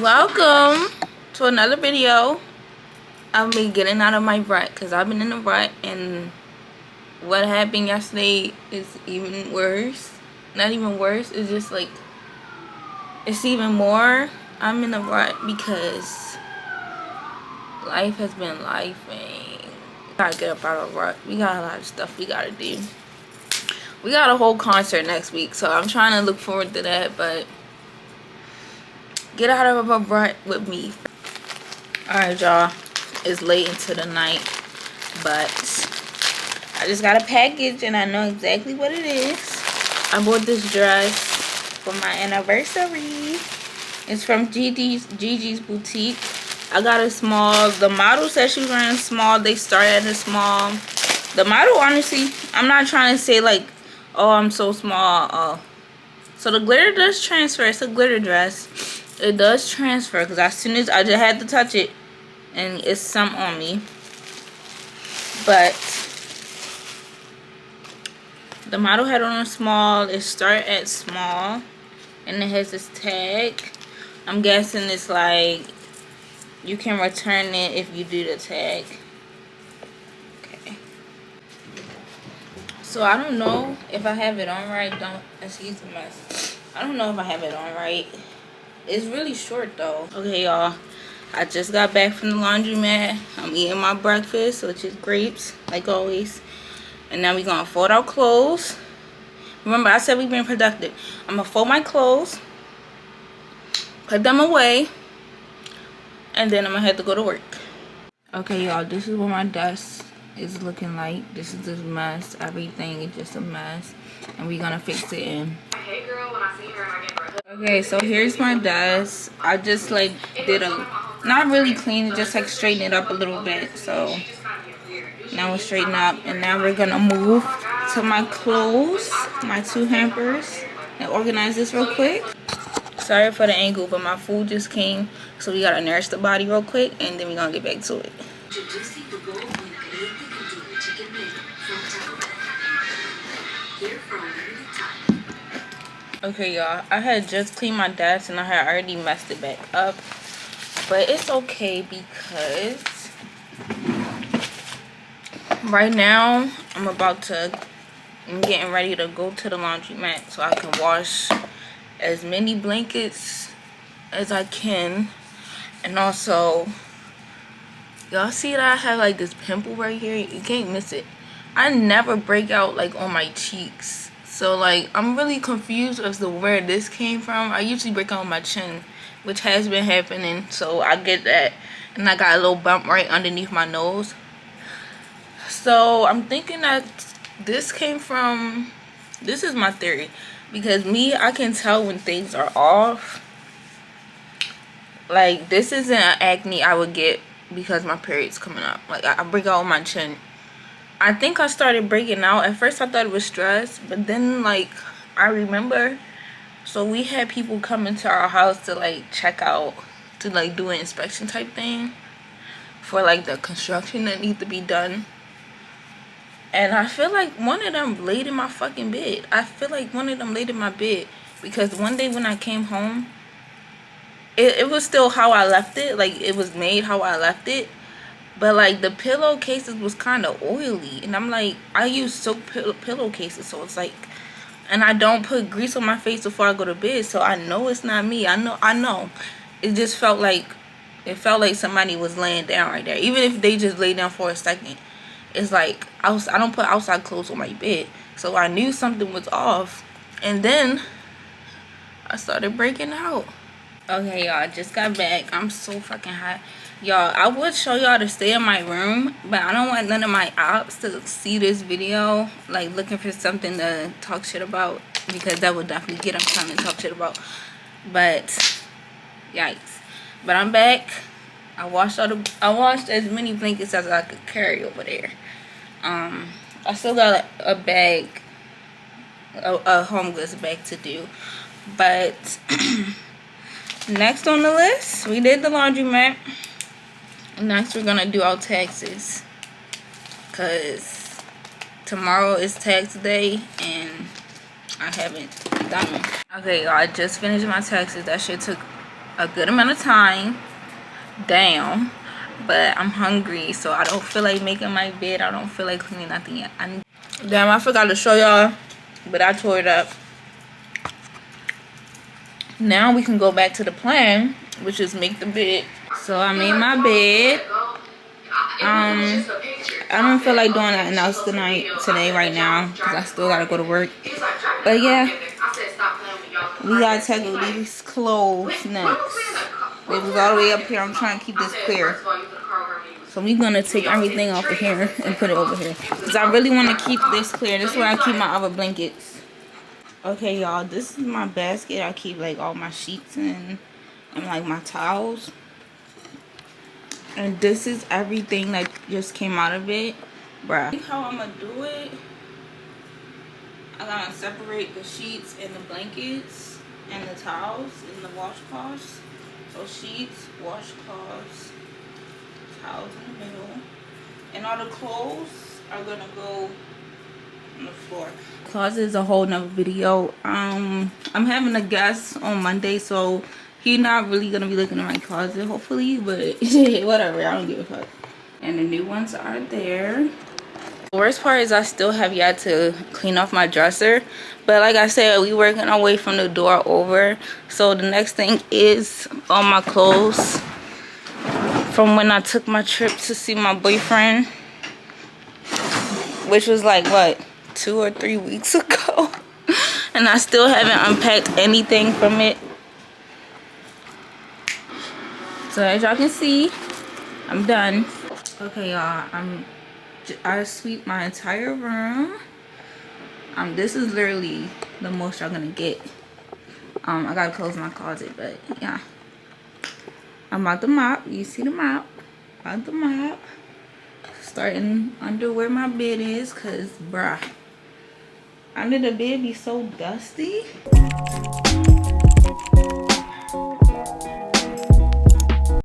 Welcome to another video. I've been getting out of my rut because I've been in a rut, and what happened yesterday is even worse. Not even worse, it's just like it's even more. I'm in a rut because life has been lifing. Gotta get up out of a rut. We got a lot of stuff we gotta do. We got a whole concert next week, so I'm trying to look forward to that, but get out of a rut with me. Alright, y'all, it's late into the night, but I just got a package and I know exactly what it is. I bought this dress for my anniversary. It's from Gigi's Boutique. I got a small. The model said she was wearing a small. They start at a small. The model, honestly, I'm not trying to say like, oh, I'm so small. So the glitter does transfer. It's a glitter dress. It does transfer because as soon as I just had to touch it, and it's some on me. But the model had on a small. It start at small, and it has this tag. I'm guessing it's like you can return it if you do the tag. Okay. So I don't know if I have it on right. Excuse the mess. I don't know if I have it on right. It's really short though. Okay, y'all. I just got back from the laundromat. I'm eating my breakfast, which is grapes, like always. And now we're gonna fold our clothes. Remember, I said we've been productive. I'm gonna fold my clothes, put them away, and then I'm gonna have to go to work. Okay, y'all, this is what my desk is looking like. This is this mess. Everything is just a mess. And we're gonna fix it in. Hey girl, when I see her, I get her. Okay, so here's my desk. I just like did a, not really clean, just like straighten it up a little bit. So now we'll straighten up, and now we're gonna move to my clothes, my two hampers, and organize this real quick. Sorry for the angle, but my food just came, so we gotta nourish the body real quick, and then we're gonna get back to it. Okay, y'all, I had just cleaned my desk and I had already messed it back up, but it's okay because right now I'm getting ready to go to the laundromat so I can wash as many blankets as I can. And also, y'all see that I have like this pimple right here? You can't miss it. I never break out like on my cheeks, so like I'm really confused as to where this came from. I usually break out on my chin, which has been happening, so I get that. And I got a little bump right underneath my nose, so I'm thinking that this came from, this is my theory, because I can tell when things are off. Like, this isn't an acne I would get because my period's coming up. Like, I break out on my chin. I think I started breaking out. At first I thought it was stress, but then like I remember, so we had people come into our house to like check out, to like do an inspection type thing for like the construction that needs to be done. And I feel like one of them laid in my fucking bed. I feel like one of them laid in my bed because one day when I came home, it was still how I left it. Like, it was made how I left it. But like the pillowcases was kind of oily, and I'm like, I use silk pillowcases, so it's like, and I don't put grease on my face before I go to bed, so I know it's not me. I know. It just felt like, somebody was laying down right there, even if they just lay down for a second. It's like I don't put outside clothes on my bed, so I knew something was off, and then I started breaking out. Okay, y'all, I just got back. I'm so fucking hot. Y'all, I would show y'all the state of my room, but I don't want none of my ops to see this video, like looking for something to talk shit about, because that would definitely get them something to talk shit about. But yikes. But I'm back. I washed as many blankets as I could carry over there. I still got a bag, a home goods bag to do, but next on the list, we did the laundromat. Next, we're gonna do our taxes, because tomorrow is tax day and I haven't done them. Okay, y'all, I just finished my taxes. That shit took a good amount of time down, but I'm hungry, so I don't feel like making my bed. I don't feel like cleaning nothing yet. Damn, I forgot to show y'all, but I tore it up. Now we can go back to the plan, which is make the bed. So I made my bed. I don't feel like doing nothing else today right now, because I still gotta go to work. But yeah, we gotta tackle these clothes next. It was all the way up here. I'm trying to keep this clear. So we're gonna take everything off of here and put it over here, because I really want to keep this clear. This is where I keep my other blankets. Okay, y'all, this is my basket. I keep like all my sheets in and like my towels. And this is everything that just came out of it. Bruh. See how I'm gonna do it? I'm gonna separate the sheets and the blankets and the towels and the washcloths. So sheets, washcloths, towels in the middle. And all the clothes are gonna go on the floor. Closet is a whole nother video. I'm having a guest on Monday, so he's not really gonna be looking in my closet, hopefully, but whatever, I don't give a fuck. And the new ones are there. The worst part is I still have yet to clean off my dresser, but like I said, we working our way from the door over. So the next thing is all my clothes from when I took my trip to see my boyfriend, which was like what, 2 or 3 weeks ago. And I still haven't unpacked anything from it. So as y'all can see, I'm done. Okay, y'all, I sweep my entire room. This is literally the most y'all gonna get. I gotta close my closet, but yeah. I'm about to mop. You see the mop? About to mop. Starting under where my bed is, cause bruh, under the bed be so dusty.